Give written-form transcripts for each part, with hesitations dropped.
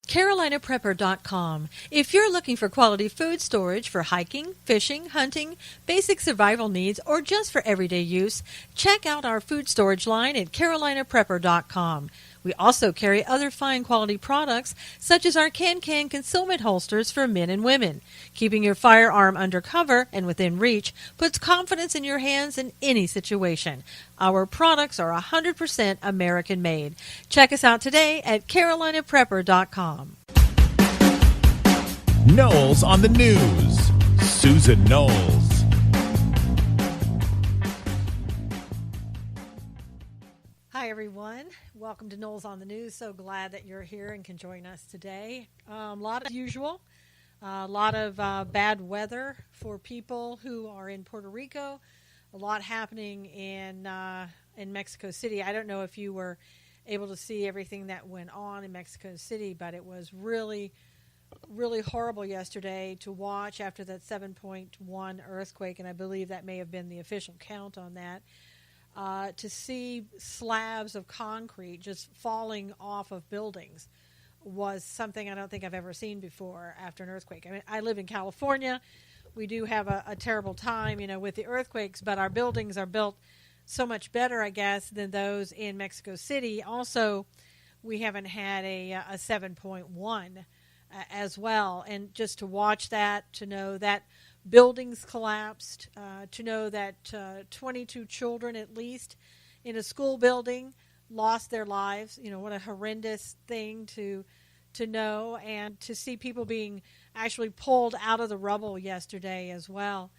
CarolinaPrepper.com. If you're looking for quality food storage for hiking, fishing, hunting, basic survival needs, or just for everyday use, check out our food storage line at CarolinaPrepper.com. We also carry other fine quality products such as our can concealment holsters for men and women. Keeping your firearm under cover and within reach puts confidence in your hands in any situation. Our products are 100% American made. Check us out today at CarolinaPrepper.com. Knowles on the News. Susan Knowles. Hi, everyone. Welcome to Knowles on the News. So glad that you're here and can join us today. A lot as usual. A lot of bad weather for people who are in Puerto Rico. A lot happening in Mexico City. I don't know if you were able to see everything that went on in Mexico City, but it was really, really horrible yesterday to watch after that 7.1 earthquake, and I believe that may have been the official count on that. To see slabs of concrete just falling off of buildings was something I don't think I've ever seen before after an earthquake. I mean, I live in California. We do have a terrible time, with the earthquakes, but our buildings are built so much better, I guess, than those in Mexico City. Also, we haven't had a 7.1 as well. And just to watch that, to know that buildings collapsed, to know that 22 children at least in a school building lost their lives. What a horrendous thing to know, and to see people being actually pulled out of the rubble yesterday as well.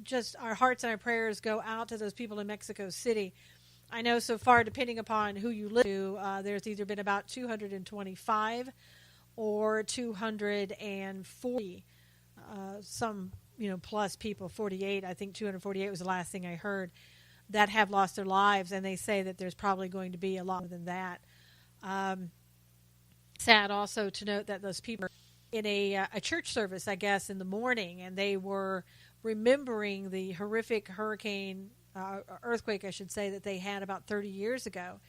Just our hearts and our prayers go out to those people in Mexico City. I know so far, depending upon who you live to, there's either been about 225 or 240 some plus people, 48. I think 248 was the last thing I heard, that have lost their lives, and they say that there's probably going to be a lot more than that. Sad also to note that those people were in a church service, I guess, in the morning, and they were remembering the horrific earthquake, I should say, that they had about 30 years ago,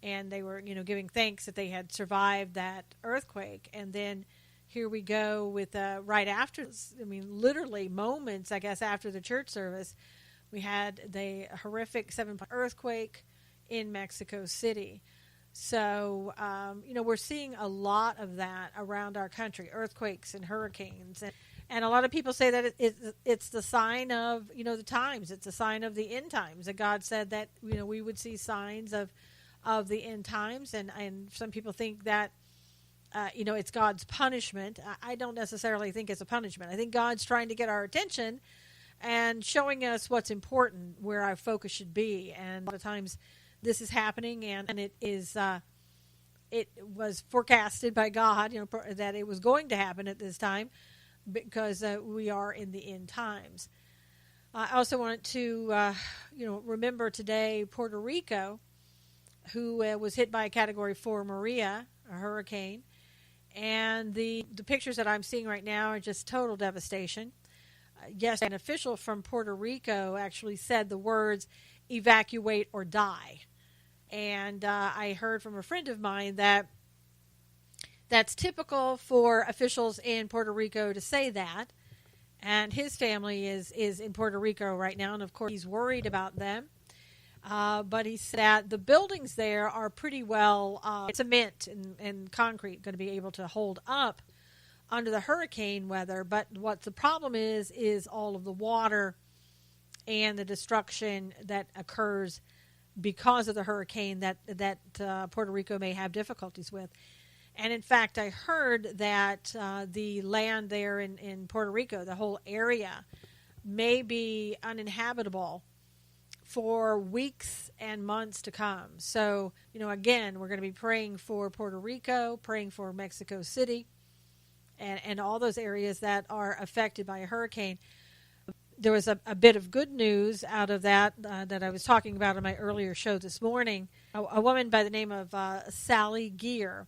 and they were giving thanks that they had survived that earthquake. And then here we go with right after, literally moments, I guess, after the church service, we had the horrific 7.1 earthquake in Mexico City. So, we're seeing a lot of that around our country, earthquakes and hurricanes. And a lot of people say that it's the sign of, the times. It's a sign of the end times. That God said that, we would see signs of the end times. And some people think that, it's God's punishment. I don't necessarily think it's a punishment. I think God's trying to get our attention and showing us what's important, where our focus should be. And a lot of times this is happening, and it is. It was forecasted by God, that it was going to happen at this time, because we are in the end times. I also want to, remember today Puerto Rico, who was hit by a Category 4 Maria, a hurricane. And the pictures that I'm seeing right now are just total devastation. Yes, an official from Puerto Rico actually said the words, "evacuate or die." And I heard from a friend of mine that that's typical for officials in Puerto Rico to say that. And his family is in Puerto Rico right now, and of course he's worried about them. But he said that the buildings there are pretty well cement and concrete, going to be able to hold up under the hurricane weather. But what the problem is all of the water and the destruction that occurs because of the hurricane that Puerto Rico may have difficulties with. And in fact, I heard that the land there in Puerto Rico, the whole area, may be uninhabitable for weeks and months to come. So, again, we're going to be praying for Puerto Rico, praying for Mexico City, and all those areas that are affected by a hurricane. There was a bit of good news out of that that I was talking about in my earlier show this morning. A woman by the name of Sally Gear,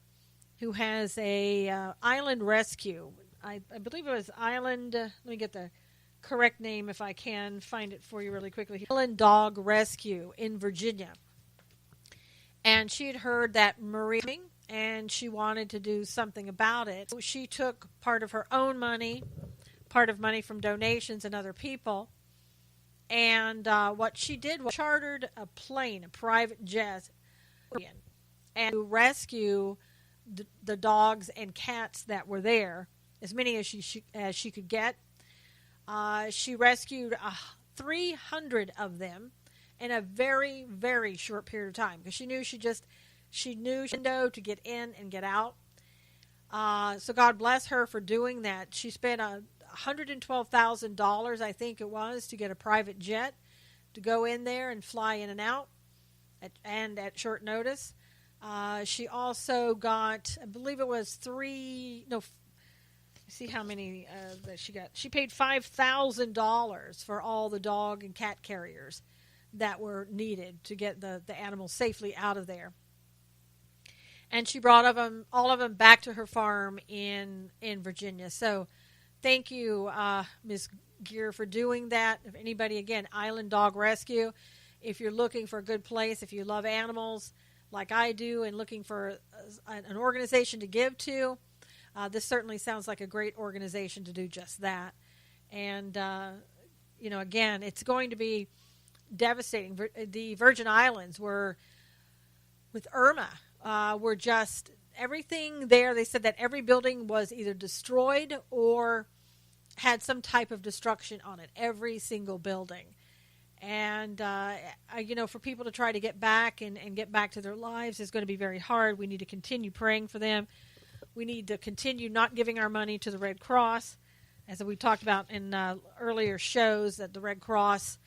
who has a island rescue. I believe it was Island, let me get the correct name if I can find it for you really quickly. Island Dog Rescue in Virginia. And she had heard that Maria, and she wanted to do something about it. So she took part of her own money, part of money from donations and other people, and what she did was chartered a plane, a private jet, and to rescue the dogs and cats that were there, as many as she could get. She rescued 300 of them in a very, very short period of time, because she knew she knew to get in and get out. So God bless her for doing that. She spent $112,000, I think it was, to get a private jet to go in there and fly in and out, at short notice. She also got, I believe it was see how many that she got. She paid $5,000 for all the dog and cat carriers that were needed to get the animals safely out of there. And she brought all of them back to her farm in Virginia. So thank you, Ms. Gear, for doing that. If anybody, again, Island Dog Rescue, if you're looking for a good place, if you love animals like I do and looking for an organization to give to, this certainly sounds like a great organization to do just that. And, again, it's going to be devastating. The Virgin Islands were, with Irma, were just everything there. They said that every building was either destroyed or had some type of destruction on it, every single building. And, for people to try to get back and get back to their lives is going to be very hard. We need to continue praying for them. We need to continue not giving our money to the Red Cross, as we talked about in earlier shows, that the Red Cross,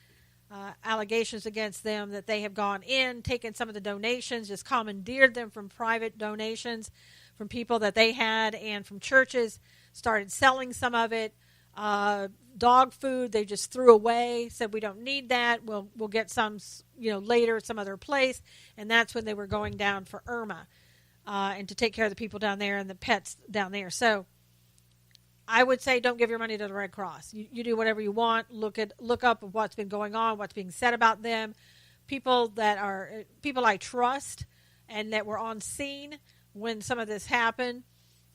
allegations against them that they have gone in, taken some of the donations, just commandeered them from private donations from people that they had and from churches, started selling some of it. Dog food they just threw away, said we don't need that. We'll get some, later at some other place. And that's when they were going down for Irma. And to take care of the people down there and the pets down there. So I would say don't give your money to the Red Cross. You do whatever you want. Look up what's been going on, what's being said about them. People I trust and that were on scene when some of this happened,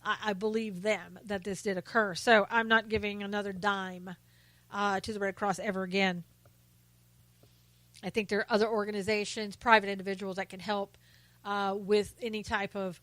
I believe them that this did occur. So I'm not giving another dime to the Red Cross ever again. I think there are other organizations, private individuals that can help with any type of,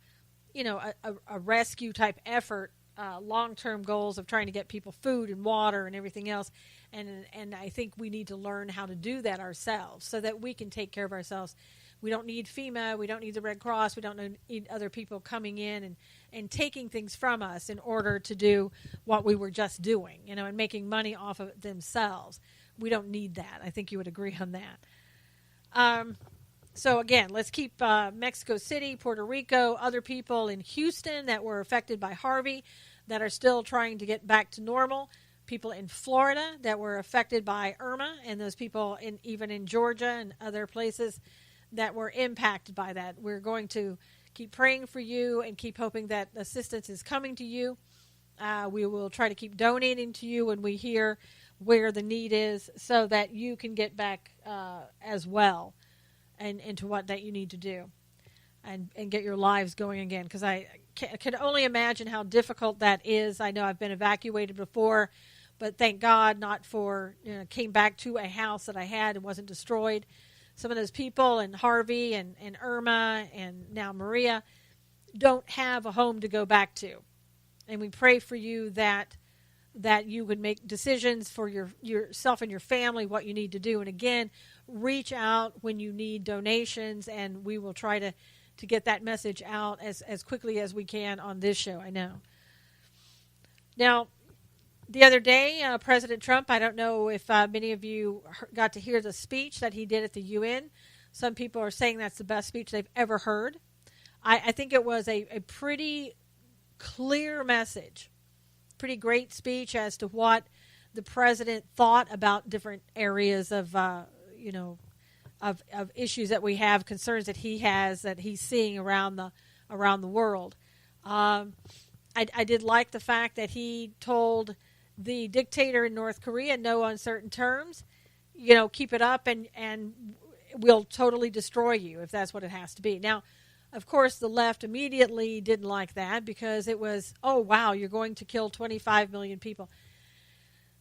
a rescue type effort, long-term goals of trying to get people food and water and everything else. And I think we need to learn how to do that ourselves so that we can take care of ourselves. We don't need FEMA. We don't need the Red Cross. We don't need other people coming in and taking things from us in order to do what we were just doing, and making money off of it themselves. We don't need that. I think you would agree on that. So again, let's keep Mexico City, Puerto Rico, other people in Houston that were affected by Harvey that are still trying to get back to normal. People in Florida that were affected by Irma, and those people even in Georgia and other places that were impacted by that. We're going to keep praying for you and keep hoping that assistance is coming to you. We will try to keep donating to you when we hear where the need is so that you can get back as well. And into what that you need to do and get your lives going again. Because I can only imagine how difficult that is. I know I've been evacuated before, but thank God not for, came back to a house that I had and wasn't destroyed. Some of those people and Harvey and Irma and now Maria don't have a home to go back to. And we pray for you that you would make decisions for yourself and your family, what you need to do. And again, reach out when you need donations, and we will try to get that message out as quickly as we can on this show, I know. Now, the other day, President Trump, I don't know if many of you got to hear the speech that he did at the UN. Some people are saying that's the best speech they've ever heard. I think it was a pretty clear message, pretty great speech as to what the president thought about different areas of issues that we have, concerns that he has, that he's seeing around the world. I did like the fact that he told the dictator in North Korea, no uncertain terms, keep it up and we'll totally destroy you if that's what it has to be. Now, Of course, the left immediately didn't like that because it was, oh, wow, you're going to kill 25 million people.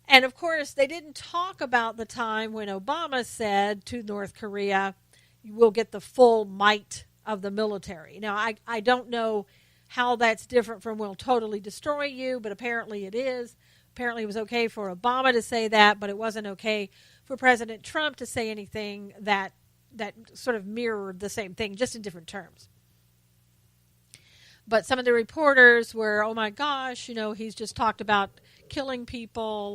And of course, they didn't talk about the time when Obama said to North Korea, you will get the full might of the military. Now, I don't know how that's different from we'll totally destroy you, but apparently it is. Apparently it was okay for Obama to say that, but it wasn't okay for President Trump to say anything that sort of mirrored the same thing, just in different terms. But some of the reporters were, oh my gosh, he's just talked about killing people.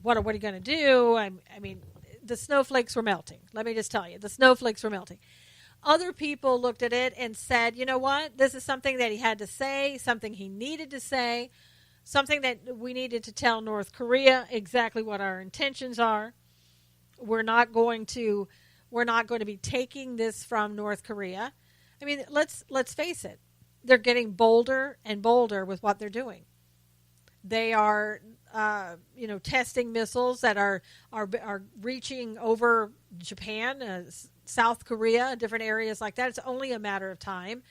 What are you going to do? I mean, the snowflakes were melting. Let me just tell you, the snowflakes were melting. Other people looked at it and said, you know what? This is something that he had to say, something he needed to say, something that we needed to tell North Korea exactly what our intentions are. We're not going to be taking this from North Korea. I mean, let's face it. They're getting bolder and bolder with what they're doing. They are, testing missiles that are reaching over Japan, South Korea, different areas like that. It's only a matter of time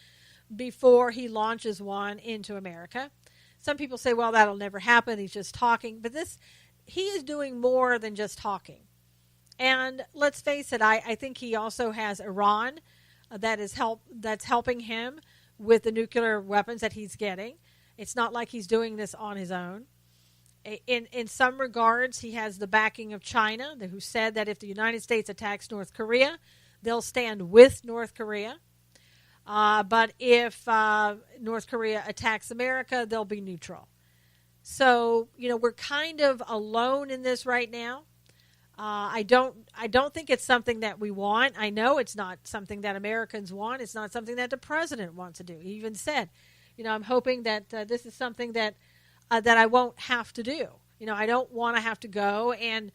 before he launches one into America. Some people say, well, that'll never happen. He's just talking. But he is doing more than just talking. And let's face it, I think he also has Iran that's helping him with the nuclear weapons that he's getting. It's not like he's doing this on his own. In some regards, he has the backing of China, who said that if the United States attacks North Korea, they'll stand with North Korea. But if North Korea attacks America, they'll be neutral. So, we're kind of alone in this right now. I don't think it's something that we want. I know it's not something that Americans want. It's not something that the president wants to do. He even said, I'm hoping that this is something that I won't have to do. I don't want to have to go and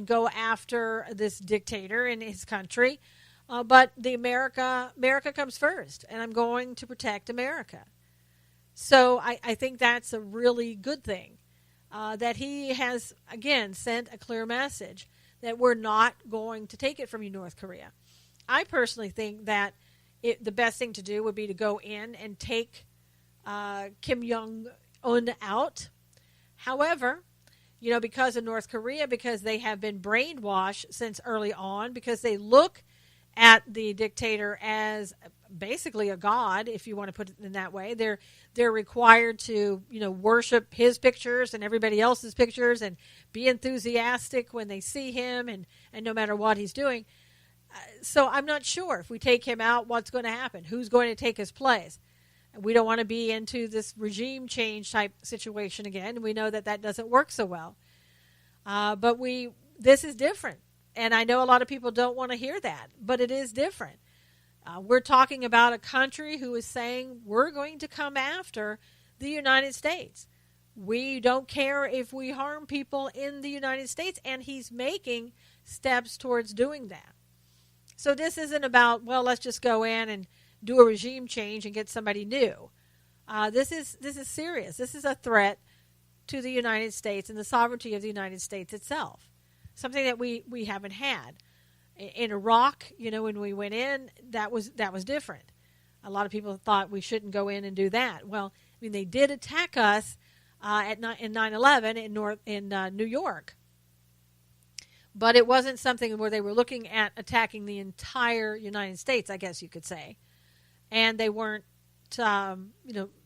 go after this dictator in his country. But America comes first, and I'm going to protect America. So I think that's a really good thing, that he has, again, sent a clear message that we're not going to take it from you, North Korea. I personally think that the best thing to do would be to go in and take Kim Jong-un out. However, because of North Korea, because they have been brainwashed since early on, because they look at the dictator as basically a god, if you want to put it in that way. They're required to, worship his pictures and everybody else's pictures and be enthusiastic when they see him and no matter what he's doing. So I'm not sure if we take him out, what's going to happen? Who's going to take his place? We don't want to be into this regime change type situation again. We know that doesn't work so well. But this is different. And I know a lot of people don't want to hear that, but it is different. We're talking about a country who is saying we're going to come after the United States. We don't care if we harm people in the United States, and he's making steps towards doing that. So this isn't about, well, let's just go in and do a regime change and get somebody new. This is serious. This is a threat to the United States and the sovereignty of the United States itself. Something that we haven't had. In Iraq, when we went in, that was different. A lot of people thought we shouldn't go in and do that. Well, they did attack us in 9/11 in New York, but it wasn't something where they were looking at attacking the entire United States, I guess you could say, and they weren't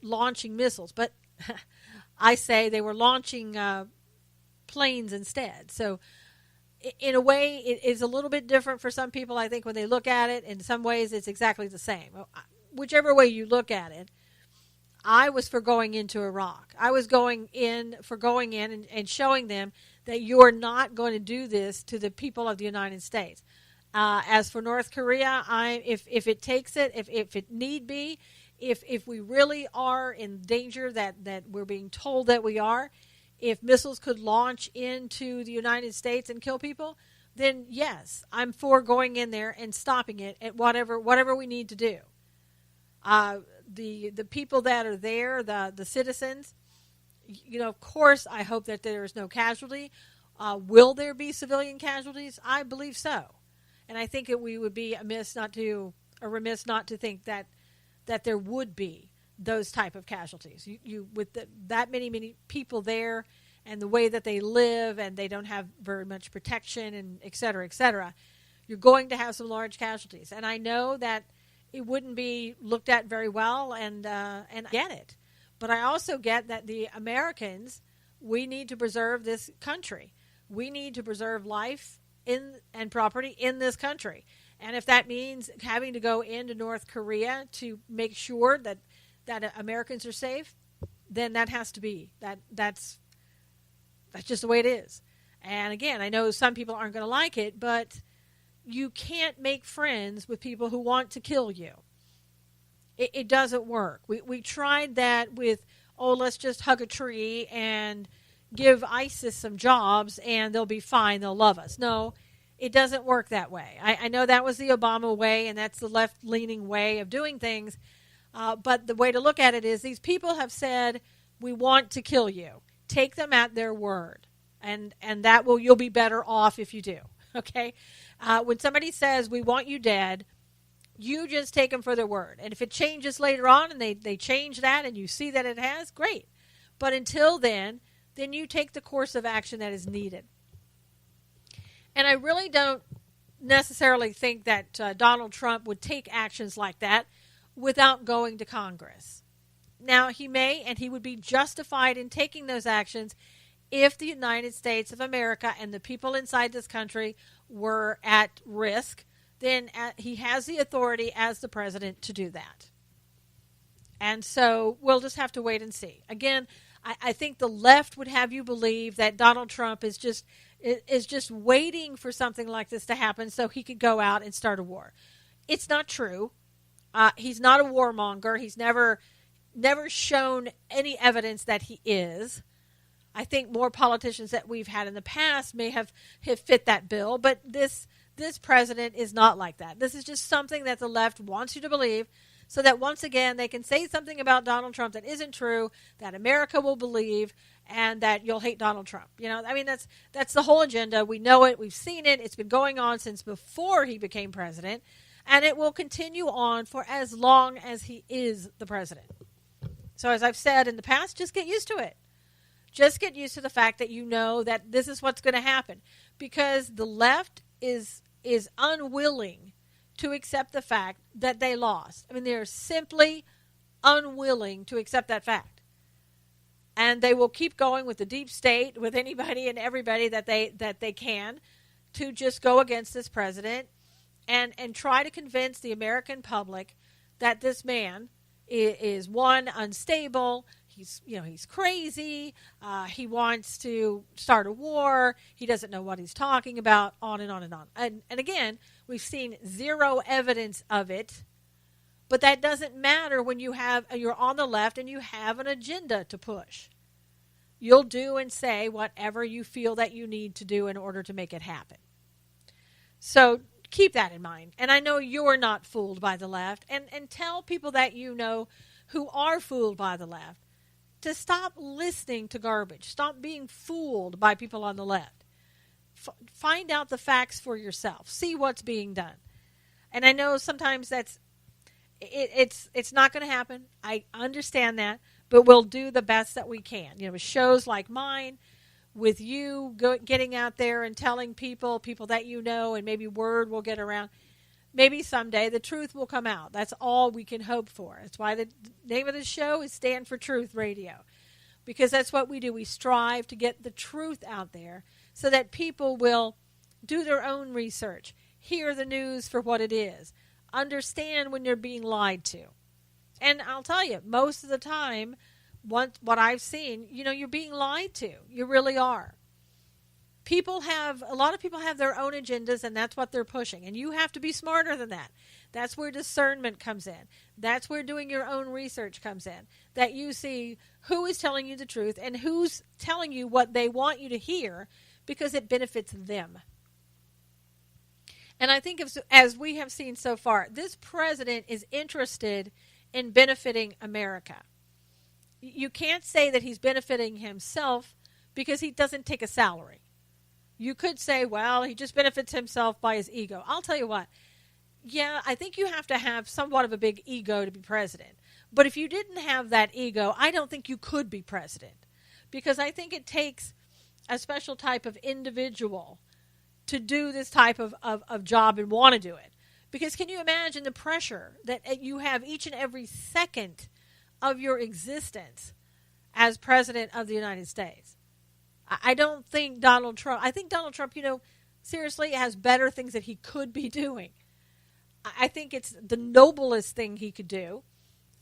launching missiles. But I say they were launching planes instead. So in a way, it is a little bit different for some people, I think, when they look at it. In some ways, it's exactly the same. Whichever way you look at it, I was for going into Iraq. I was going in and showing them that you're not going to do this to the people of the United States. As for North Korea, if it takes it, if it need be, if we really are in danger that we're being told that we are, if missiles could launch into the United States and kill people, then yes, I'm for going in there and stopping it at whatever we need to do. The people that are there, the citizens, of course, I hope that there is no casualty. Will there be civilian casualties? I believe so, and I think we would be remiss not to think that that there would be those type of casualties. You with that many people there, and the way that they live, and they don't have very much protection, and et cetera, you're going to have some large casualties. And I know that it wouldn't be looked at very well, and I get it. But I also get that the Americans, we need to preserve this country. We need to preserve life and property in this country. And if that means having to go into North Korea to make sure that Americans are safe, then that has to be. That's just the way it is. And again, I know some people aren't going to like it, but you can't make friends with people who want to kill you. It doesn't work. We tried that with, let's just hug a tree and give ISIS some jobs and they'll be fine, they'll love us. No, it doesn't work that way. I know that was the Obama way, and that's the left-leaning way of doing things. But the way to look at it is these people have said, we want to kill you. Take them at their word. And you'll be better off if you do. Okay? When somebody says, we want you dead, you just take them for their word. And if it changes later on and they change that and you see that it has, great. But until then you take the course of action that is needed. And I really don't necessarily think that Donald Trump would take actions like that without going to Congress. Now, he may, and he would be justified in taking those actions if the United States of America and the people inside this country were at risk. Then he has the authority as the president to do that. And so we'll just have to wait and see. Again, I think the left would have you believe that Donald Trump is just waiting for something like this to happen so he could go out and start a war. It's not true. He's not a warmonger. He's never shown any evidence that he is. I think more politicians that we've had in the past may have fit that bill, but this president is not like that. This is just something that the left wants you to believe, so that once again they can say something about Donald Trump that isn't true, that America will believe, and that you'll hate Donald Trump. That's the whole agenda. We know it. We've seen it. It's been going on since before he became president, and it will continue on for as long as he is the president. So as I've said in the past, just get used to it. Just get used to the fact that you know that this is what's going to happen, because the left is unwilling to accept the fact that they lost. I mean, they're simply unwilling to accept that fact. And they will keep going with the deep state, with anybody and everybody that they can, to just go against this president and try to convince the American public that this man is one, unstable. He's crazy. He wants to start a war. He doesn't know what he's talking about, on and on and on. And again, we've seen zero evidence of it, but that doesn't matter when you're on the left and you have an agenda to push. You'll do and say whatever you feel that you need to do in order to make it happen. So keep that in mind. And I know you're not fooled by the left, and tell people that you know who are fooled by the left to stop listening to garbage. Stop being fooled by people on the left. Find out the facts for yourself. See what's being done. And I know sometimes it's not going to happen. I understand that, but we'll do the best that we can. With shows like mine, with you getting out there and telling people that you know, and maybe word will get around. Maybe someday the truth will come out. That's all we can hope for. That's why the name of the show is Stand for Truth Radio, because that's what we do. We strive to get the truth out there so that people will do their own research, hear the news for what it is, understand when they're being lied to. And I'll tell you, most of the time, what I've seen, you're being lied to. You really are. A lot of people have their own agendas, and that's what they're pushing. And you have to be smarter than that. That's where discernment comes in. That's where doing your own research comes in. That you see who is telling you the truth and who's telling you what they want you to hear because it benefits them. And I think as we have seen so far, this president is interested in benefiting America. You can't say that he's benefiting himself because he doesn't take a salary. You could say, well, he just benefits himself by his ego. I'll tell you what, yeah, I think you have to have somewhat of a big ego to be president. But if you didn't have that ego, I don't think you could be president. Because I think it takes a special type of individual to do this type of job and want to do it. Because can you imagine the pressure that you have each and every second of your existence as president of the United States? I don't think Donald Trump, I think Donald Trump, seriously has better things that he could be doing. I think it's the noblest thing he could do.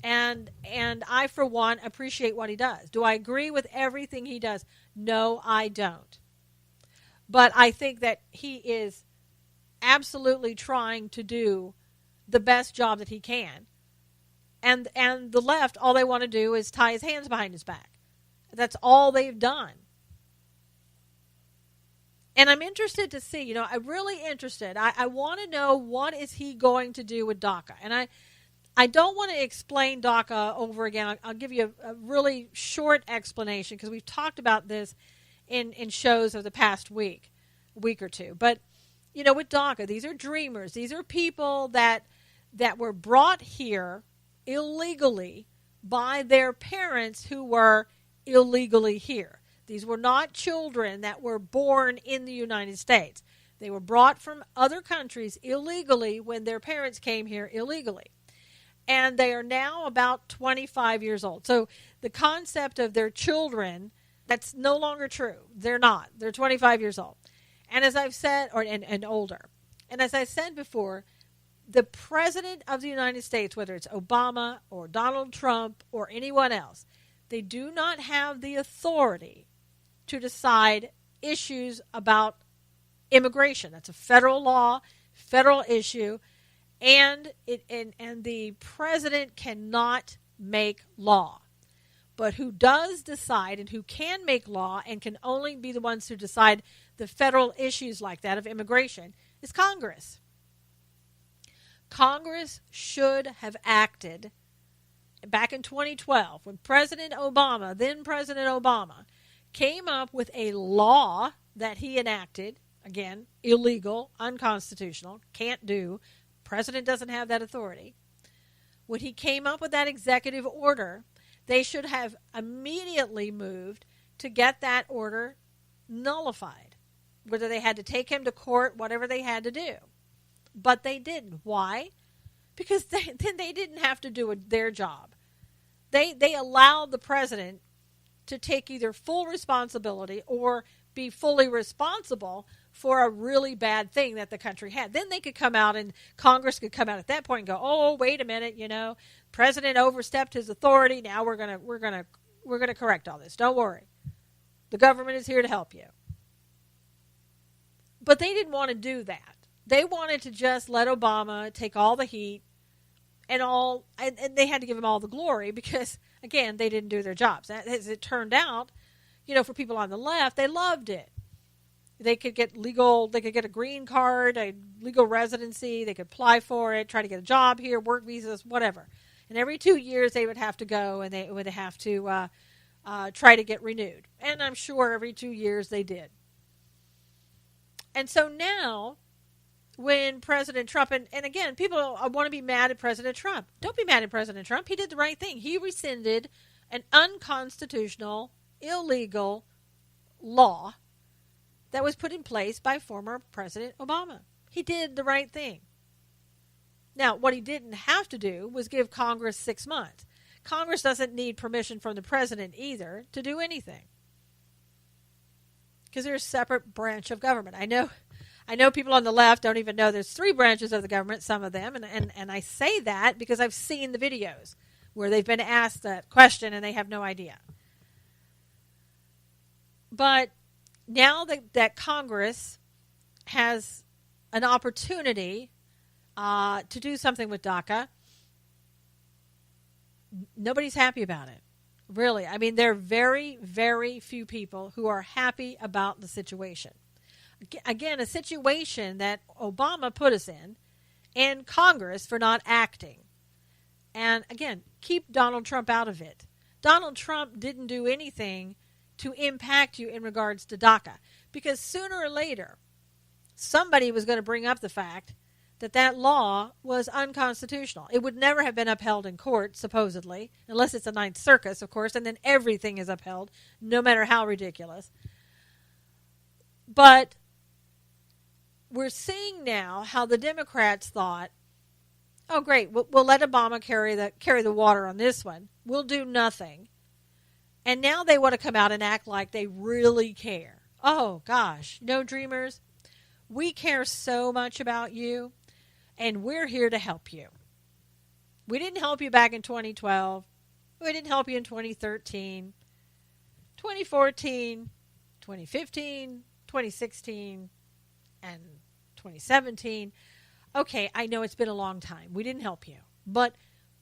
And I, for one, appreciate what he does. Do I agree with everything he does? No, I don't. But I think that he is absolutely trying to do the best job that he can. And the left, all they want to do is tie his hands behind his back. That's all they've done. And I'm interested to see, I'm really interested. I want to know, what is he going to do with DACA? And I don't want to explain DACA over again. I'll give you a really short explanation because we've talked about this in shows of the past week or two. But, with DACA, these are dreamers. These are people that were brought here illegally by their parents who were illegally here. These were not children that were born in the United States. They were brought from other countries illegally when their parents came here illegally. And they are now about 25 years old. So the concept of their children, that's no longer true. They're not. They're 25 years old. And as I've said, and older. And as I said before, the president of the United States, whether it's Obama or Donald Trump or anyone else, they do not have the authority to decide issues about immigration. That's a federal law, federal issue, and the president cannot make law. But who does decide and who can make law and can only be the ones who decide the federal issues like that of immigration is Congress. Congress should have acted back in 2012 when then President Obama, came up with a law that he enacted, again, illegal, unconstitutional, can't do. President doesn't have that authority. When he came up with that executive order, they should have immediately moved to get that order nullified, whether they had to take him to court, whatever they had to do. But they didn't. Why? Because then they didn't have to do their job. They allowed the president to take either full responsibility or be fully responsible for a really bad thing that the country had. Then they could come out, and Congress could come out at that point and go, "Oh, wait a minute, President overstepped his authority. Now we're gonna correct all this. Don't worry. The government is here to help you." But they didn't want to do that. They wanted to just let Obama take all the heat and they had to give him all the glory because, again, they didn't do their jobs. As it turned out, for people on the left, they loved it. They could get a green card, a legal residency, they could apply for it, try to get a job here, work visas, whatever. And every 2 years they would have to go and they would have to try to get renewed. And I'm sure every 2 years they did. And so now, when President Trump, and again, people want to be mad at President Trump. Don't be mad at President Trump. He did the right thing. He rescinded an unconstitutional, illegal law that was put in place by former President Obama. He did the right thing. Now, what he didn't have to do was give Congress 6 months. Congress doesn't need permission from the president either to do anything, because they're a separate branch of government. I know people on the left don't even know there's 3 branches of the government, some of them, and I say that because I've seen the videos where they've been asked that question and they have no idea. But now that Congress has an opportunity to do something with DACA, nobody's happy about it. Really. I mean, there are very, very few people who are happy about the situation. Again, a situation that Obama put us in, and Congress for not acting. And again, keep Donald Trump out of it. Donald Trump didn't do anything to impact you in regards to DACA, because sooner or later, somebody was going to bring up the fact that law was unconstitutional. It would never have been upheld in court, supposedly, unless it's a Ninth Circus, of course, and then everything is upheld, no matter how ridiculous. But we're seeing now how the Democrats thought, oh, great, we'll let Obama carry the water on this one. We'll do nothing. And now they want to come out and act like they really care. Oh, gosh. Dreamers, we care so much about you, and we're here to help you. We didn't help you back in 2012. We didn't help you in 2013, 2014, 2015, 2016, and 2017. Okay, I know it's been a long time. We didn't help you, but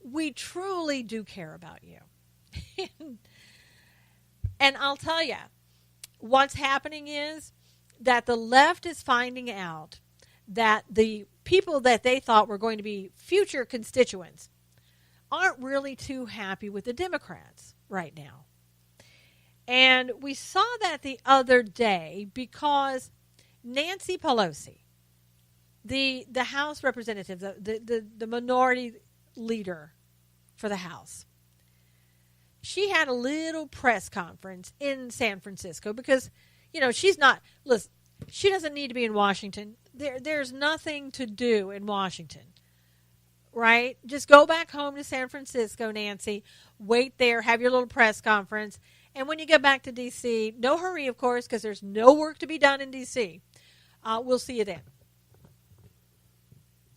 we truly do care about you. And I'll tell you, what's happening is that the left is finding out that the people that they thought were going to be future constituents aren't really too happy with the Democrats right now. And we saw that the other day because Nancy Pelosi, the House representative, the minority leader for the House, she had a little press conference in San Francisco because, she's not, listen, she doesn't need to be in Washington. There's nothing to do in Washington, right? Just go back home to San Francisco, Nancy. Wait there, have your little press conference. And when you get back to D.C., no hurry, of course, because there's no work to be done in D.C. We'll see you then.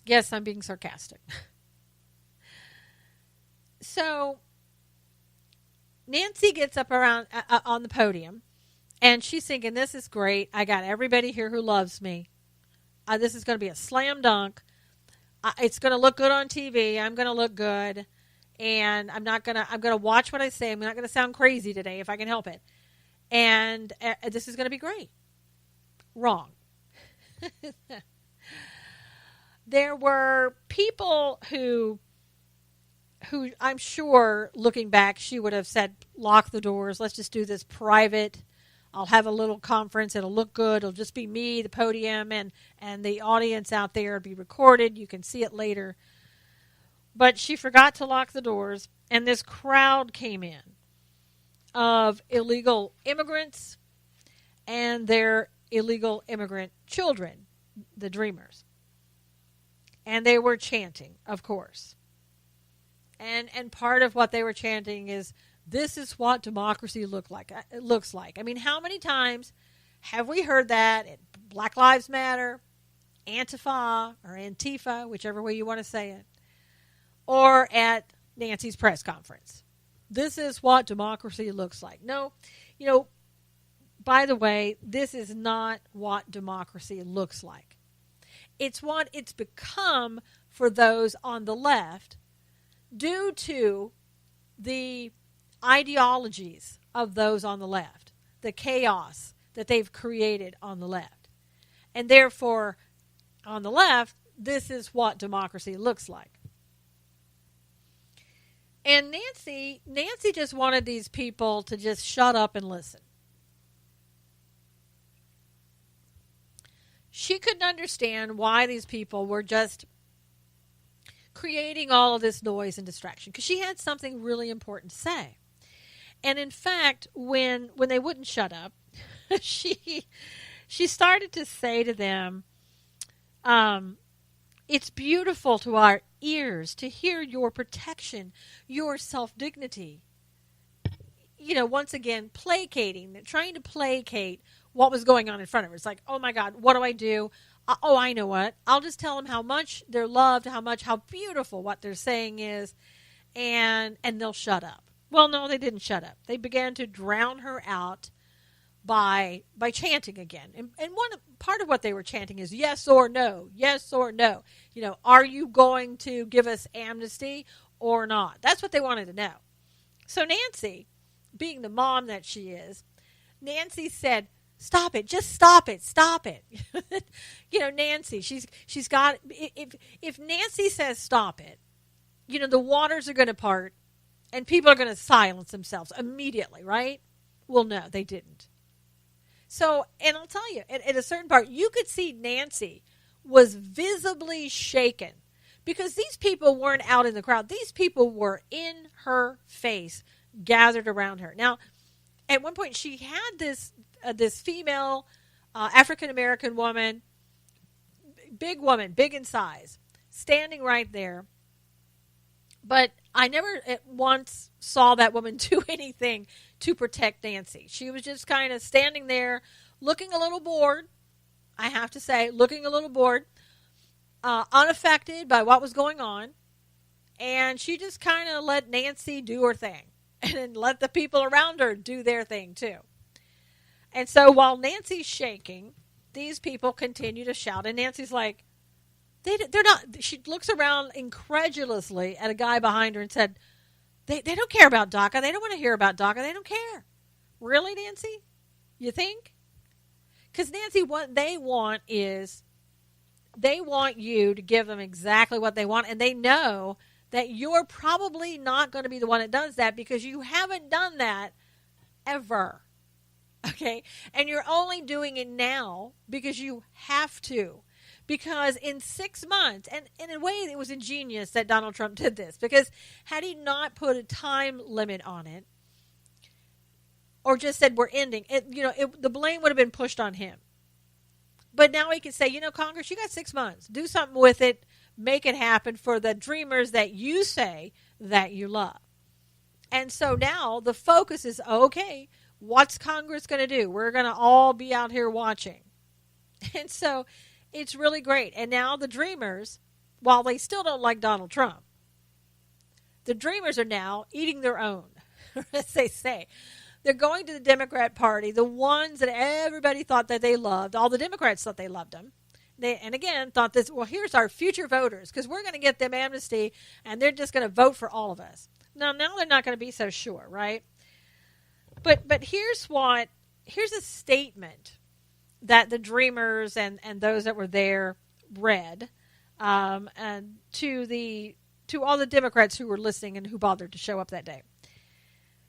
Yes, I'm being sarcastic. So Nancy gets up around on the podium, and she's thinking, this is great. I got everybody here who loves me. This is going to be a slam dunk. It's going to look good on TV. I'm going to look good. And I'm going to watch what I say. I'm not going to sound crazy today if I can help it. And this is going to be great. Wrong. There were people who I'm sure, looking back, she would have said, lock the doors. Let's just do this private. I'll have a little conference. It'll look good. It'll just be me, the podium, and the audience out there. It'll be recorded. You can see it later. But she forgot to lock the doors, and this crowd came in of illegal immigrants and their illegal immigrant children, the Dreamers. And they were chanting, of course. And part of what they were chanting is, this is what democracy looks like. I mean, how many times have we heard that at Black Lives Matter, Antifa, or Antifa, whichever way you want to say it, or at Nancy's press conference? This is what democracy looks like. No, by the way, this is not what democracy looks like. It's what it's become for those on the left due to the ideologies of those on the left, the chaos that they've created on the left. And therefore, on the left, this is what democracy looks like. And Nancy just wanted these people to just shut up and listen. She couldn't understand why these people were just creating all of this noise and distraction, because she had something really important to say. And in fact, when they wouldn't shut up, she started to say to them, it's beautiful to our ears to hear your protection, your self-dignity. Once again, trying to placate what was going on in front of her. It's like, oh my God, what do I do? I know what. I'll just tell them how much they're loved, how beautiful what they're saying is, and they'll shut up. Well, no, they didn't shut up. They began to drown her out by chanting again. And part of what they were chanting is yes or no, yes or no. Are you going to give us amnesty or not? That's what they wanted to know. So Nancy, being the mom that she is, Nancy said, stop it, just stop it. Nancy, she's got, if Nancy says stop it, the waters are going to part and people are going to silence themselves immediately, right? Well, no, they didn't. So, and I'll tell you, at a certain part, you could see Nancy was visibly shaken because these people weren't out in the crowd. These people were in her face, gathered around her. Now, at one point, she had this female African-American woman, big in size, standing right there. But I never once saw that woman do anything to protect Nancy. She was just kind of standing there looking a little bored, I have to say, unaffected by what was going on. And she just kind of let Nancy do her thing and let the people around her do their thing too. And so while Nancy's shaking, these people continue to shout. And Nancy's like, they're not. She looks around incredulously at a guy behind her and said, they don't care about DACA. They don't want to hear about DACA. They don't care. Really, Nancy? You think? Because Nancy, what they want is they want you to give them exactly what they want. And they know that you're probably not going to be the one that does that because you haven't done that ever. Okay? And you're only doing it now because you have to. Because in 6 months, and in a way it was ingenious that Donald Trump did this, because had he not put a time limit on it, or just said we're ending, the blame would have been pushed on him. But now he can say, Congress, you got 6 months. Do something with it. Make it happen for the dreamers that you say that you love. And so now the focus is, okay, what's Congress going to do? We're going to all be out here watching. And so it's really great. And now the dreamers, while they still don't like Donald Trump, the dreamers are now eating their own, as they say. They're going to the Democrat Party, the ones that everybody thought that they loved. All the Democrats thought they loved them. And again, thought this, well, here's our future voters, because we're going to get them amnesty, and they're just going to vote for all of us. Now they're not going to be so sure, right? But here's a statement that the dreamers and those that were there read, and to all the Democrats who were listening and who bothered to show up that day.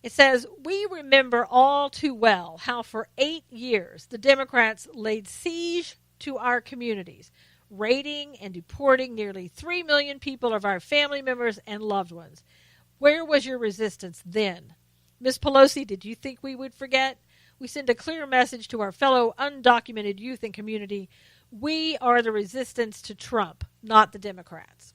It says, "We remember all too well how for 8 years the Democrats laid siege to our communities, raiding and deporting nearly 3 million people of our family members and loved ones. Where was your resistance then? Ms. Pelosi, did you think we would forget? We send a clear message to our fellow undocumented youth and community. We are the resistance to Trump, not the Democrats."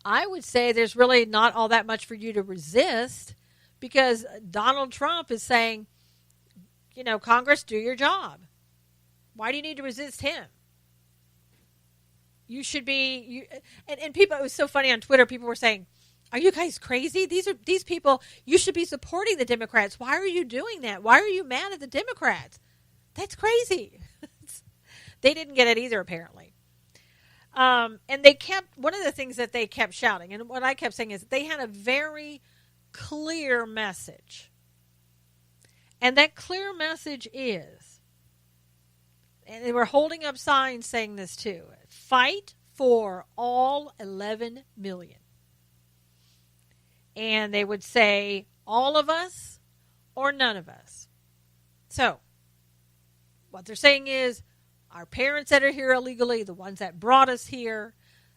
I would say there's really not all that much for you to resist, because Donald Trump is saying, Congress, do your job. Why do you need to resist him? You should be, and people, it was so funny on Twitter, people were saying, are you guys crazy? These people, you should be supporting the Democrats. Why are you doing that? Why are you mad at the Democrats? That's crazy. They didn't get it either, apparently. And one of the things that they kept shouting, and what I kept saying is they had a very clear message. And that clear message is, and they were holding up signs saying this too, fight for all 11 million. And they would say, all of us or none of us. So, what they're saying is, our parents that are here illegally, the ones that brought us here,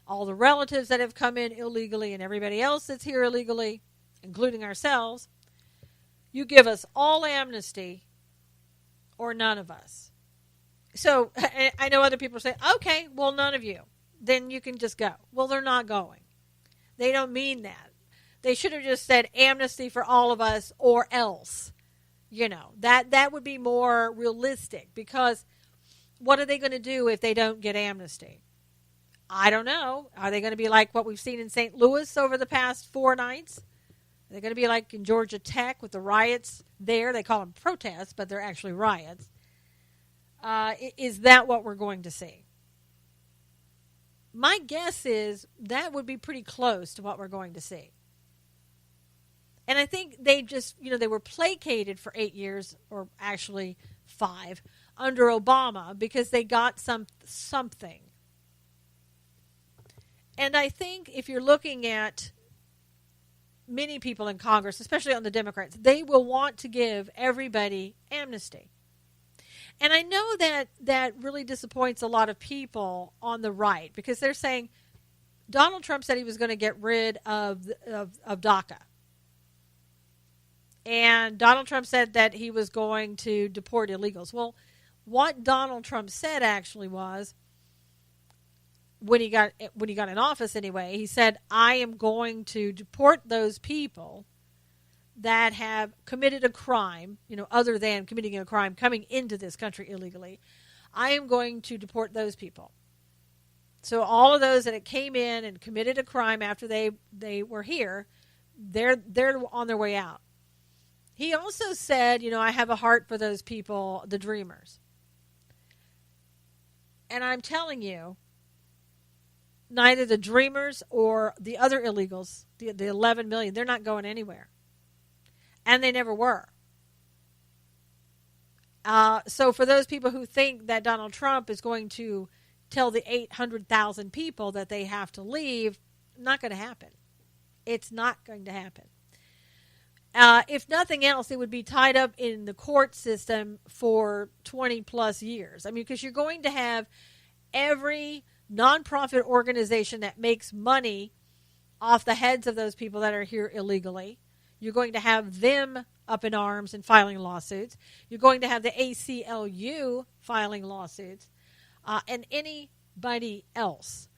all the relatives that have come in illegally, and everybody else that's here illegally, including ourselves, you give us all amnesty or none of us. So, I know other people say, okay, well, none of you. Then you can just go. Well, they're not going. They don't mean that. They should have just said amnesty for all of us or else. That would be more realistic, because what are they going to do if they don't get amnesty? I don't know. Are they going to be like what we've seen in St. Louis over the past 4 nights? Are they going to be like in Georgia Tech with the riots there? They call them protests, but they're actually riots. Is that what we're going to see? My guess is that would be pretty close to what we're going to see. And I think they just, they were placated for 8 years, or actually 5, under Obama, because they got something. And I think if you're looking at many people in Congress, especially on the Democrats, they will want to give everybody amnesty. And I know that really disappoints a lot of people on the right because they're saying Donald Trump said he was going to get rid of DACA. And Donald Trump said that he was going to deport illegals. Well, what Donald Trump said actually was, when he got in office anyway, he said, I am going to deport those people that have committed a crime, other than committing a crime coming into this country illegally. I am going to deport those people. So all of those that came in and committed a crime after they were here, they're on their way out. He also said, I have a heart for those people, the dreamers. And I'm telling you, neither the dreamers or the other illegals, the 11 million, they're not going anywhere. And they never were. So for those people who think that Donald Trump is going to tell the 800,000 people that they have to leave, not going to happen. It's not going to happen. If nothing else, it would be tied up in the court system for 20 plus years. I mean, because you're going to have every nonprofit organization that makes money off the heads of those people that are here illegally. You're going to have them up in arms and filing lawsuits. You're going to have the ACLU filing lawsuits, and anybody else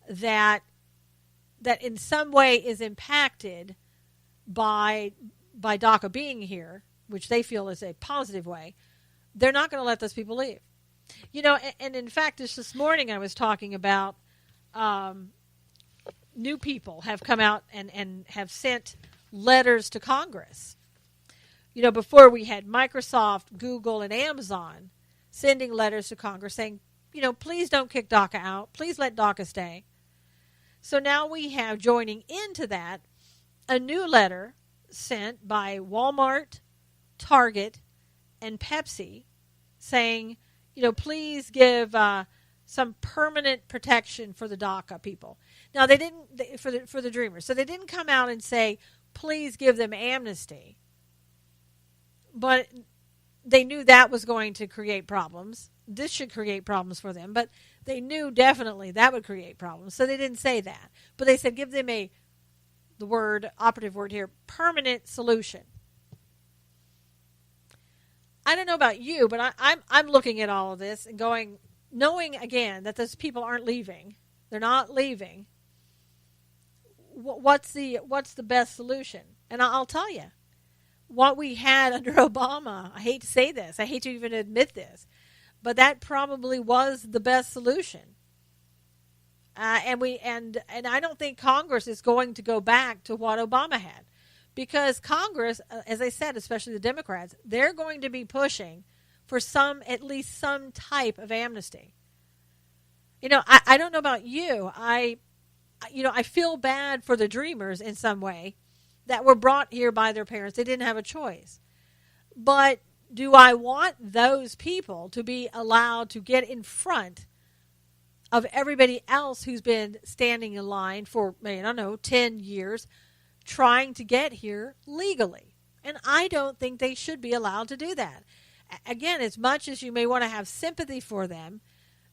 that in some way is impacted by DACA being here, which they feel is a positive way. They're not going to let those people leave. And in fact, just this morning I was talking about new people have come out and have sent letters to Congress. Before we had Microsoft, Google, and Amazon sending letters to Congress saying, please don't kick DACA out. Please let DACA stay. So now we have, joining into that, a new letter sent by Walmart, Target, and Pepsi saying, please give some permanent protection for the DACA people. Now, they didn't, for the dreamers. So they didn't come out and say, please give them amnesty. But they knew that was going to create problems. This should create problems for them. But they knew definitely that would create problems. So they didn't say that. But they said give them operative word here, permanent solution. I don't know about you, but I'm looking at all of this and going, knowing again that those people aren't leaving. They're not leaving. What's the best solution? And I'll tell you, what we had under Obama, I hate to say this, I hate to even admit this, but that probably was the best solution. And I don't think Congress is going to go back to what Obama had, because Congress, as I said, especially the Democrats, they're going to be pushing for at least some type of amnesty. I don't know about you. I feel bad for the dreamers in some way that were brought here by their parents. They didn't have a choice. But do I want those people to be allowed to get in front of everybody else who's been standing in line for, 10 years trying to get here legally? And I don't think they should be allowed to do that. Again, as much as you may want to have sympathy for them,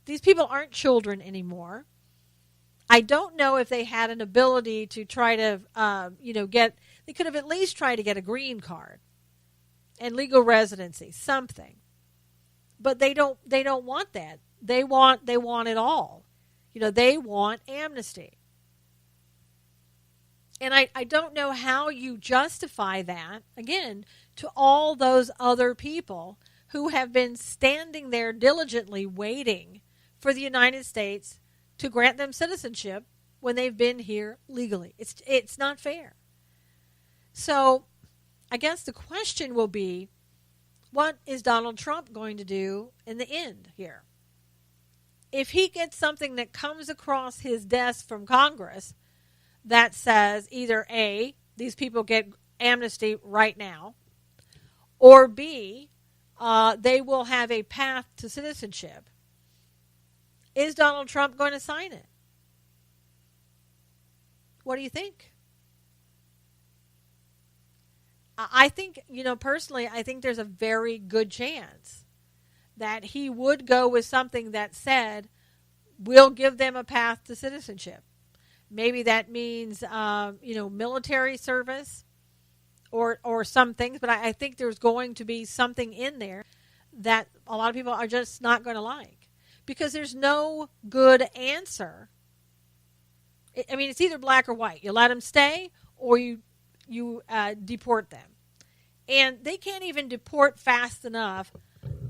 these people aren't children anymore. I don't know if they had an ability to try to, they could have at least tried to get a green card and legal residency, something. But they don't want that. They want it all. They want amnesty. And I don't know how you justify that, again, to all those other people who have been standing there diligently waiting for the United States to grant them citizenship when they've been here legally. It's not fair. So I guess the question will be, what is Donald Trump going to do in the end here? If he gets something that comes across his desk from Congress that says either A, these people get amnesty right now, or B, they will have a path to citizenship, is Donald Trump going to sign it? What do you think? I think, personally, I think there's a very good chance that he would go with something that said, we'll give them a path to citizenship. Maybe that means, military service or some things, but I think there's going to be something in there that a lot of people are just not going to like, because there's no good answer. I mean, it's either black or white. You let them stay or you deport them. And they can't even deport fast enough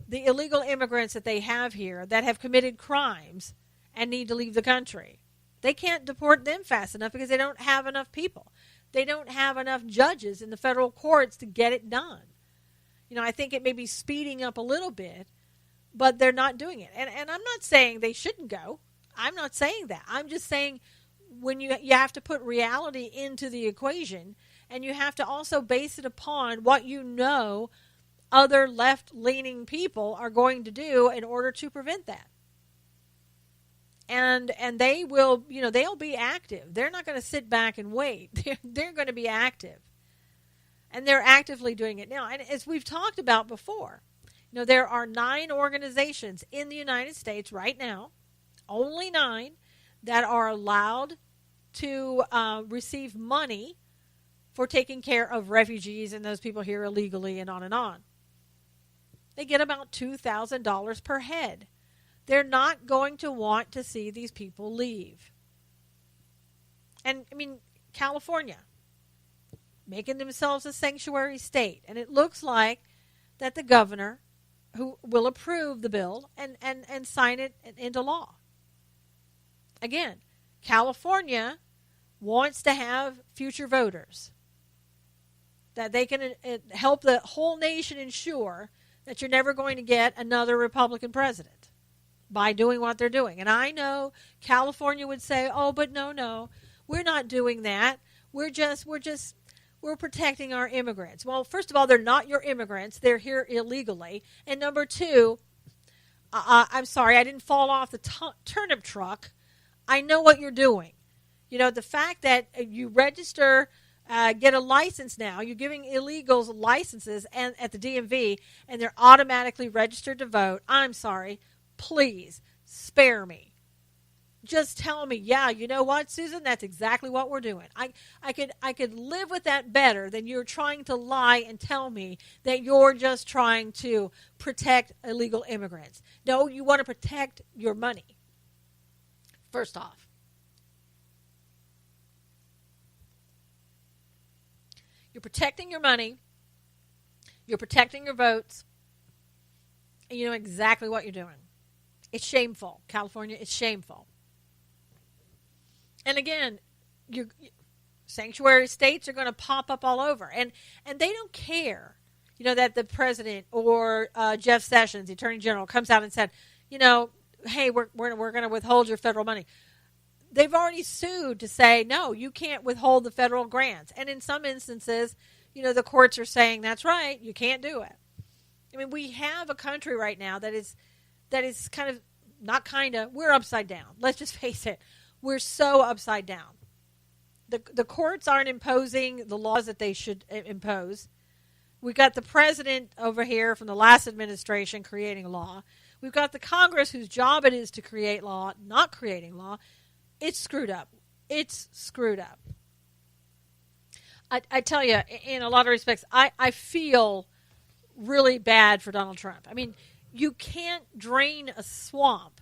the illegal immigrants that they have here that have committed crimes and need to leave the country. They can't deport them fast enough because they don't have enough people. They don't have enough judges in the federal courts to get it done. I think it may be speeding up a little bit, but they're not doing it. And I'm not saying they shouldn't go. I'm not saying that. I'm just saying when you have to put reality into the equation, and you have to also base it upon what other left-leaning people are going to do in order to prevent that. And they will, they'll be active. They're not going to sit back and wait. They're going to be active. And they're actively doing it now. And as we've talked about before, there are 9 organizations in the United States right now, only 9, that are allowed to receive money for taking care of refugees and those people here illegally and on and on. They get about $2,000 per head. They're not going to want to see these people leave. And, California, making themselves a sanctuary state. And it looks like that the governor, who will approve the bill and sign it into law. Again, California wants to have future voters, that they can help the whole nation ensure that you're never going to get another Republican president by doing what they're doing. And I know California would say, oh, but no, we're not doing that. We're protecting our immigrants. Well, first of all, they're not your immigrants. They're here illegally. And number 2, I'm sorry, I didn't fall off the turnip truck. I know what you're doing. The fact that you register, get a license now, you're giving illegals licenses and at the DMV, and they're automatically registered to vote. I'm sorry. Please spare me. Just tell me, yeah, you know what, Susan, that's exactly what we're doing. I could live with that better than you're trying to lie and tell me that you're just trying to protect illegal immigrants. No, you want to protect your money. First off, you're protecting your money, you're protecting your votes, and you know exactly what you're doing. It's shameful. California, it's shameful. And again, your sanctuary states are going to pop up all over. And they don't care, that the president or Jeff Sessions, the attorney general, comes out and said, hey, we're going to withhold your federal money. They've already sued to say, no, you can't withhold the federal grants. And in some instances, the courts are saying, that's right, you can't do it. We have a country right now that is we're upside down. Let's just face it. We're so upside down. The courts aren't imposing the laws that they should impose. We've got the president over here from the last administration creating law. We've got the Congress whose job it is to create law, not creating law. It's screwed up. It's screwed up. I tell you, in a lot of respects, I feel really bad for Donald Trump. You can't drain a swamp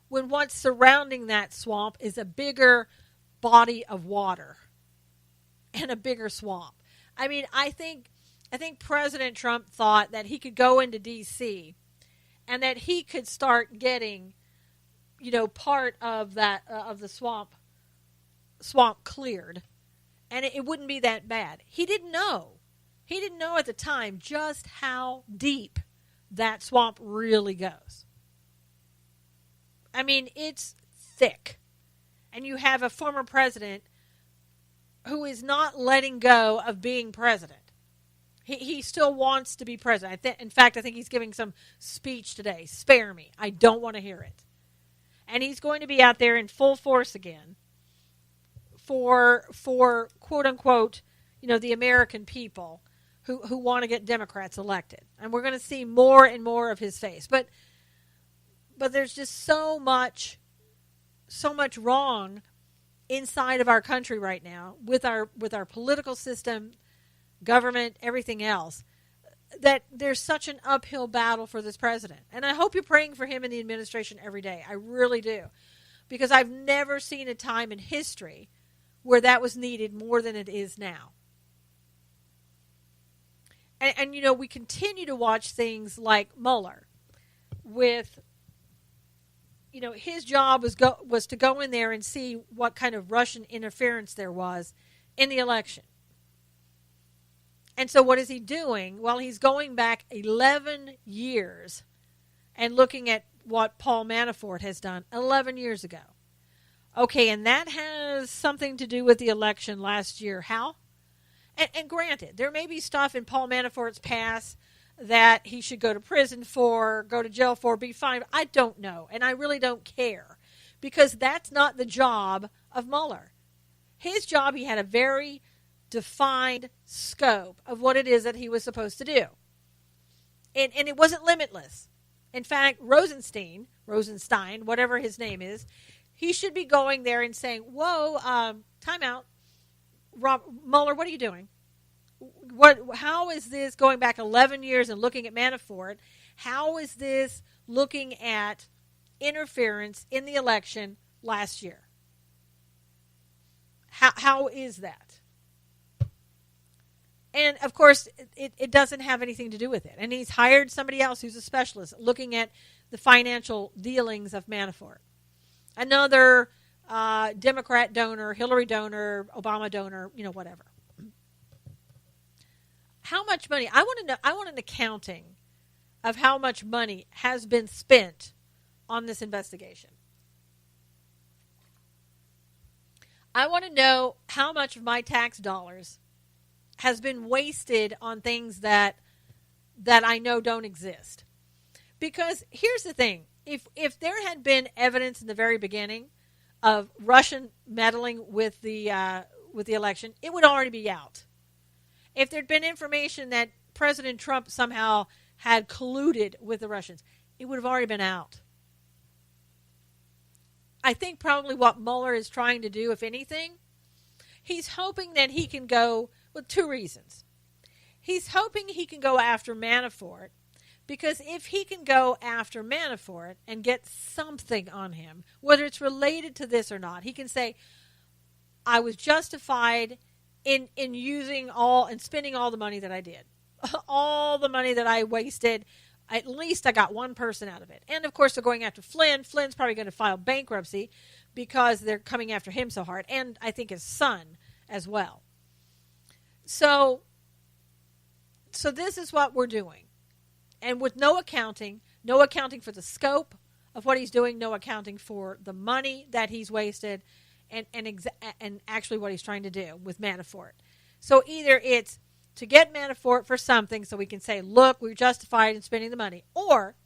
when what's surrounding that swamp is a bigger body of water and a bigger swamp. I think President Trump thought that he could go into D.C. and that he could start getting, part of that of the swamp cleared, and it wouldn't be that bad. He didn't know. He didn't know at the time just how deep that swamp really goes. It's thick. And you have a former president who is not letting go of being president. He still wants to be president. In fact, I think he's giving some speech today. Spare me. I don't want to hear it. And he's going to be out there in full force again for quote unquote, the American people who want to get Democrats elected. And we're going to see more and more of his face. But there's just so much wrong inside of our country right now with our political system, government, everything else, that there's such an uphill battle for this president. And I hope you're praying for him and the administration every day. I really do. Because I've never seen a time in history where that was needed more than it is now. And you know, we continue to watch things like Mueller with, you know, his job was to go in there and see what kind of Russian interference there was in the election. And so what is he doing? Well, he's going back 11 years and looking at what Paul Manafort has done 11 years ago. Okay, and that has something to do with the election last year. How? And granted, there may be stuff in Paul Manafort's past that he should go to prison for, go to jail for, be fined. I don't know, and I really don't care, because that's not the job of Mueller. His job, he had a very defined scope of what it is that he was supposed to do. And it wasn't limitless. In fact, Rosenstein, whatever his name is, he should be going there and saying, whoa, time out. Mueller, what are you doing? How is this going back 11 years and looking at Manafort? How is this looking at interference in the election last year? How is that? And, of course, it doesn't have anything to do with it. And he's hired somebody else who's a specialist looking at the financial dealings of Manafort. Another Democrat donor, Hillary donor, Obama donor, you know, whatever. How much money? I want an accounting of how much money has been spent on this investigation. I want to know how much of my tax dollars has been wasted on things that I know don't exist. Because here's the thing. If there had been evidence in the very beginning of Russian meddling with the election, it would already be out. If there'd been information that President Trump somehow had colluded with the Russians, it would have already been out. I think probably what Mueller is trying to do, if anything, he's hoping that he can go with two reasons. He's hoping he can go after Manafort, because if he can go after Manafort and get something on him, whether it's related to this or not, he can say, I was justified in using and spending all the money that I did. All the money that I wasted, at least I got one person out of it. And, of course, they're going after Flynn. Flynn's probably going to file bankruptcy because they're coming after him so hard. And I think his son as well. So this is what we're doing. And with no accounting for the scope of what he's doing, no accounting for the money that he's wasted, and actually what he's trying to do with Manafort. So either it's to get Manafort for something so we can say, look, we're justified in spending the money. Or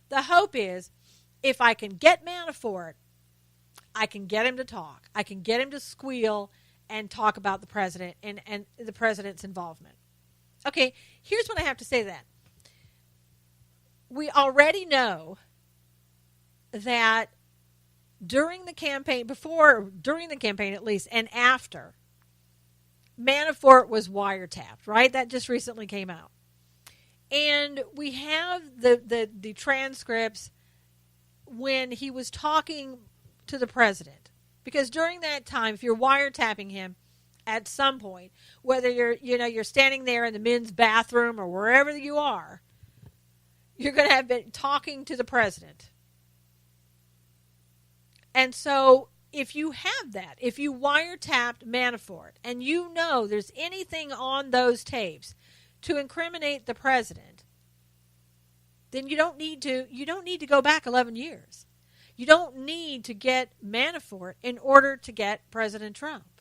the hope is, if I can get Manafort, I can get him to talk. I can get him to squeal and talk about the president and the president's involvement. Okay, here's what I have to say to that. We already know that during the campaign, during the campaign at least, and after, Manafort was wiretapped, right? That just recently came out. And we have the transcripts when he was talking to the president. Because during that time, if you're wiretapping him at some point, whether you're standing there in the men's bathroom or wherever you are, you're going to have been talking to the president. And so if you have that, if you wiretapped Manafort and you know there's anything on those tapes to incriminate the president, then you don't need to go back 11 years. You don't need to get Manafort in order to get President Trump.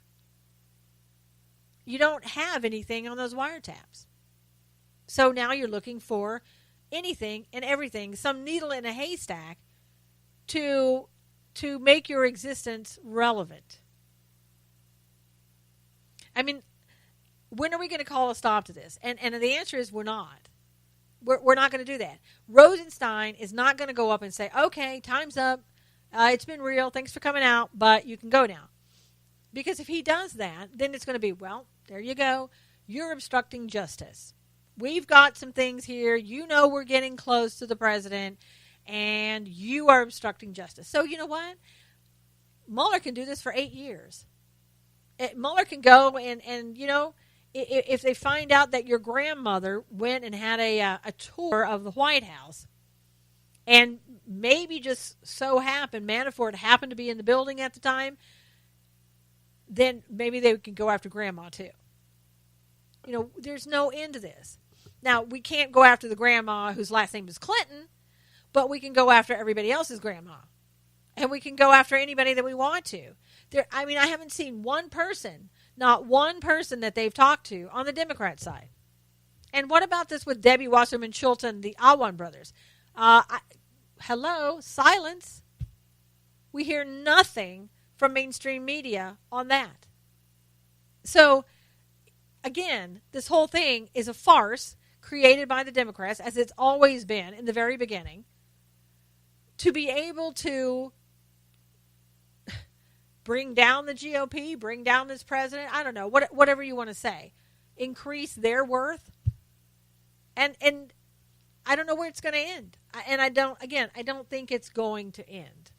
You don't have anything on those wiretaps. So now you're looking for anything and everything, some needle in a haystack to make your existence relevant. I mean, When are we going to call a stop to this? And the answer is we're not. We're not going to do that. Rosenstein is not going to go up and say, okay, time's up. It's been real. Thanks for coming out, but you can go now. Because if he does that, then it's going to be, well, there you go. You're obstructing justice. We've got some things here. You know we're getting close to the president, and you are obstructing justice. So you know what? Mueller can do this for 8 years. Mueller can go and you know, if they find out that your grandmother went and had a tour of the White House, and maybe just so happened, Manafort happened to be in the building at the time, then maybe they can go after grandma too. You know, there's no end to this. Now, we can't go after the grandma whose last name is Clinton, but we can go after everybody else's grandma. And we can go after anybody that we want to. I haven't seen one person, not one person that they've talked to on the Democrat side. And what about this with Debbie Wasserman Schultz and the Awan brothers? Hello, silence. We hear nothing from mainstream media on that. So, again, this whole thing is a farce created by the Democrats, as it's always been in the very beginning, to be able to bring down the GOP, bring down this president, I don't know, whatever you want to say, increase their worth. And I don't know where it's going to end. I don't think it's going to end.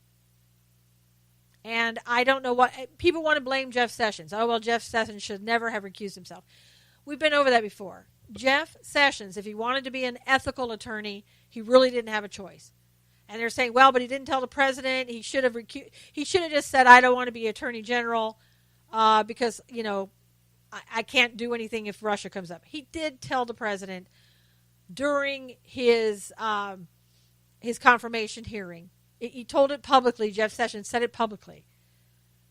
And I don't know what, people want to blame Jeff Sessions. Oh, well, Jeff Sessions should never have recused himself. We've been over that before. Jeff Sessions, if he wanted to be an ethical attorney, he really didn't have a choice. And they're saying, well, but he didn't tell the president. He should have just said, I don't want to be attorney general because, you know, I can't do anything if Russia comes up. He did tell the president during his confirmation hearing. He told it publicly. Jeff Sessions said it publicly.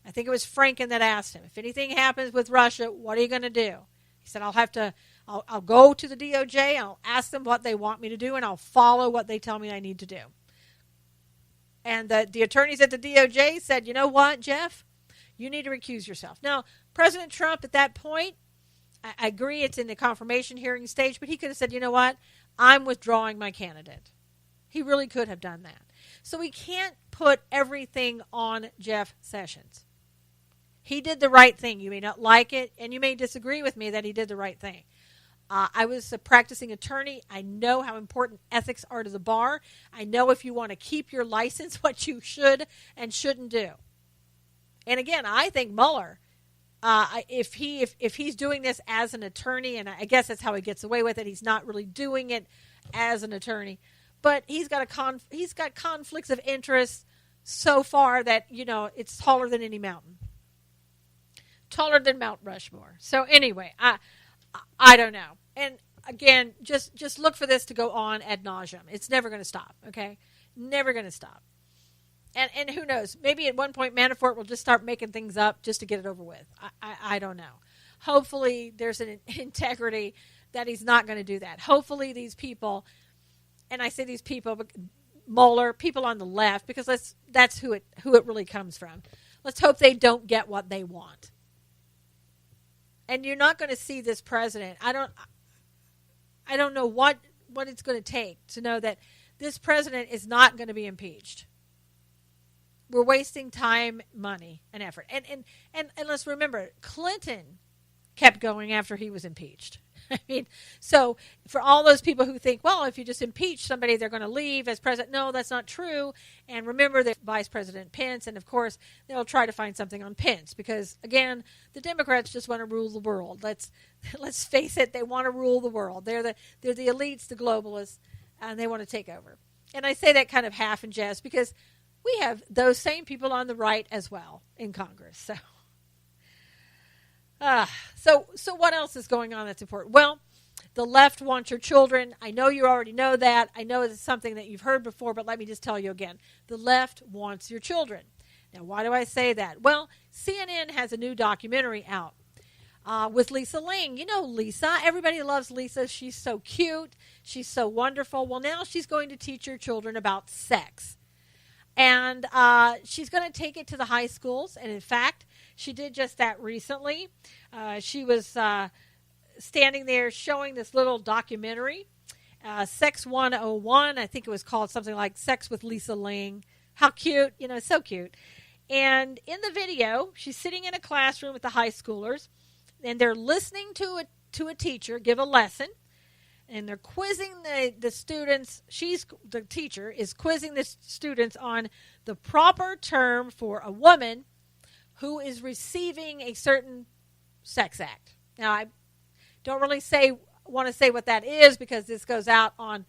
I think it was Franken that asked him, if anything happens with Russia, what are you going to do? He said, I'll go to the DOJ, I'll ask them what they want me to do, and I'll follow what they tell me I need to do. And the attorneys at the DOJ said, you know what, Jeff? You need to recuse yourself. Now, President Trump at that point, I agree it's in the confirmation hearing stage, but he could have said, you know what? I'm withdrawing my candidate. He really could have done that. So we can't put everything on Jeff Sessions. He did the right thing. You may not like it, and you may disagree with me that he did the right thing. I was a practicing attorney. I know how important ethics are to the bar. I know if you want to keep your license, what you should and shouldn't do. And again, I think Mueller, if he's doing this as an attorney, and I guess that's how he gets away with it, he's not really doing it as an attorney, but he's got conflicts of interest so far that, you know, it's taller than any mountain, taller than Mount Rushmore. So anyway, I don't know. And again, just look for this to go on ad nauseum. It's never going to stop, okay? Never going to stop. And who knows? Maybe at one point Manafort will just start making things up just to get it over with. I don't know. Hopefully there's an integrity that he's not going to do that. Hopefully these people, and I say these people, Mueller, people on the left, because that's who it really comes from. Let's hope they don't get what they want. And you're not going to see this president. I don't know what it's going to take to know that this president is not going to be impeached. We're wasting time, money, and effort. And let's remember, Clinton kept going after he was impeached. I mean, so for all those people who think, well, if you just impeach somebody, they're going to leave as president. No, that's not true. And remember that Vice President Pence, and of course, they'll try to find something on Pence because, again, the Democrats just want to rule the world. Let's face it, they want to rule the world. They're the elites, the globalists, and they want to take over. And I say that kind of half in jest because we have those same people on the right as well in Congress. So what else is going on that's important? Well, the left wants your children. I know you already know that. I know it's something that you've heard before, but let me just tell you again. The left wants your children. Now, why do I say that? Well, CNN has a new documentary out with Lisa Ling. You know Lisa. Everybody loves Lisa. She's so cute. She's so wonderful. Well, now she's going to teach your children about sex. And she's going to take it to the high schools. And in fact, she did just that recently. She was standing there showing this little documentary, Sex 101. I think it was called something like Sex with Lisa Ling. How cute. So cute. And in the video, she's sitting in a classroom with the high schoolers, and they're listening to a teacher give a lesson, and they're quizzing the students. The teacher is quizzing the students on the proper term for a woman who is receiving a certain sex act. Now, I don't really want to say what that is, because this goes out on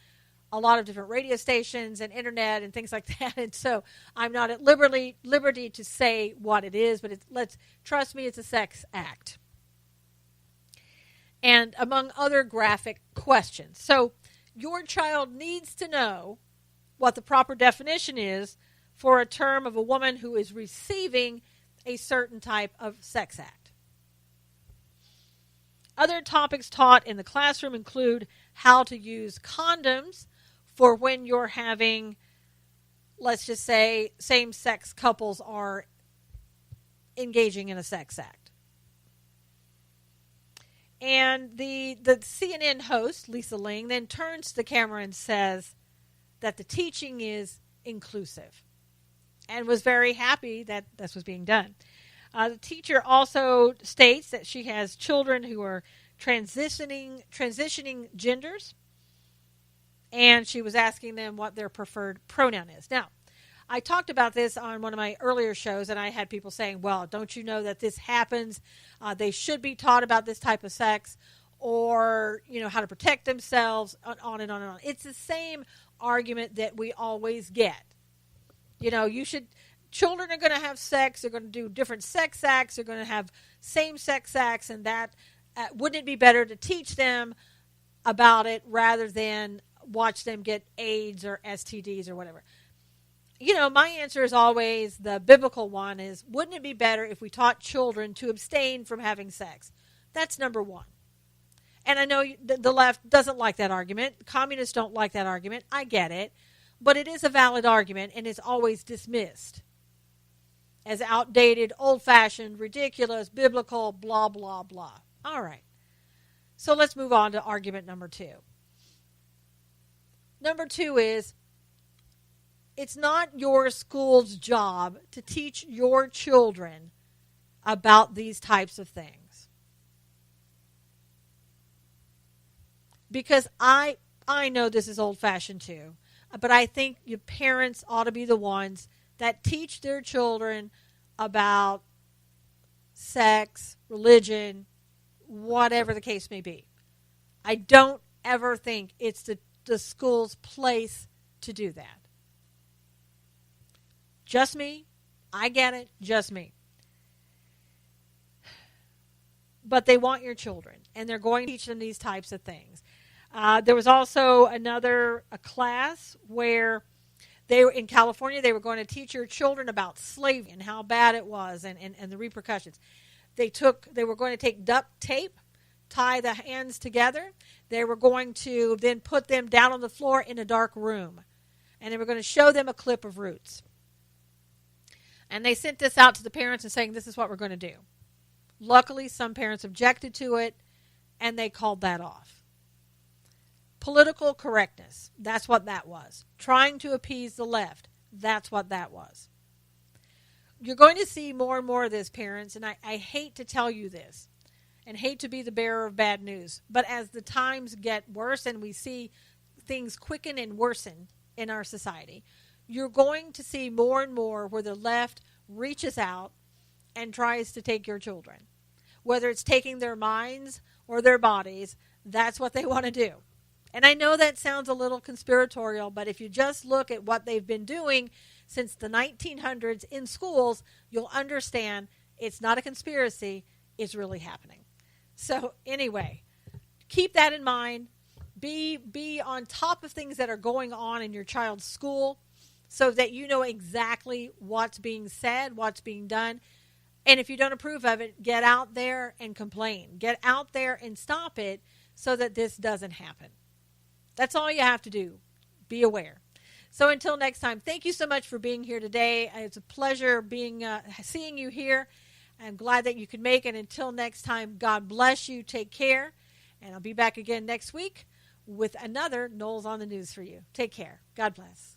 a lot of different radio stations and internet and things like that, and so I'm not at liberty to say what it is, but trust me, it's a sex act. And among other graphic questions. So your child needs to know what the proper definition is for a term of a woman who is receiving a certain type of sex act. Other topics taught in the classroom include how to use condoms for when you're having, let's just say, same-sex couples are engaging in a sex act. And the CNN host, Lisa Ling, then turns to the camera and says that the teaching is inclusive, and was very happy that this was being done. The teacher also states that she has children who are transitioning genders, and she was asking them what their preferred pronoun is. Now, I talked about this on one of my earlier shows, and I had people saying, well, don't you know that this happens? They should be taught about this type of sex, or, how to protect themselves, on and on and on. It's the same argument that we always get. Children are going to have sex. They're going to do different sex acts. They're going to have same-sex acts, and that wouldn't it be better to teach them about it rather than watch them get AIDS or STDs or whatever? My answer is always the biblical one is, wouldn't it be better if we taught children to abstain from having sex? That's number one. And I know the left doesn't like that argument. Communists don't like that argument. I get it. But it is a valid argument, and it's always dismissed as outdated, old-fashioned, ridiculous, biblical, blah, blah, blah. All right. So let's move on to argument number 2. Number 2 is, it's not your school's job to teach your children about these types of things. Because I know this is old-fashioned too, but I think your parents ought to be the ones that teach their children about sex, religion, whatever the case may be. I don't ever think it's the school's place to do that. Just me. I get it. Just me. But they want your children, and they're going to teach them these types of things. There was also a class where they were in California. They were going to teach your children about slavery and how bad it was, and the repercussions. They were going to take duct tape, tie the hands together. They were going to then put them down on the floor in a dark room, and they were going to show them a clip of Roots. And they sent this out to the parents and saying, this is what we're going to do. Luckily, some parents objected to it, and they called that off. Political correctness, that's what that was. Trying to appease the left, that's what that was. You're going to see more and more of this, parents, and I hate to tell you this, and hate to be the bearer of bad news, but as the times get worse and we see things quicken and worsen in our society, you're going to see more and more where the left reaches out and tries to take your children. Whether it's taking their minds or their bodies, that's what they want to do. And I know that sounds a little conspiratorial, but if you just look at what they've been doing since the 1900s in schools, you'll understand it's not a conspiracy, it's really happening. So anyway, keep that in mind. Be on top of things that are going on in your child's school, so that you know exactly what's being said, what's being done. And if you don't approve of it, get out there and complain. Get out there and stop it so that this doesn't happen. That's all you have to do. Be aware. So until next time, thank you so much for being here today. It's a pleasure seeing you here. I'm glad that you could make it. Until next time, God bless you. Take care. And I'll be back again next week with another Knowles on the News for you. Take care. God bless.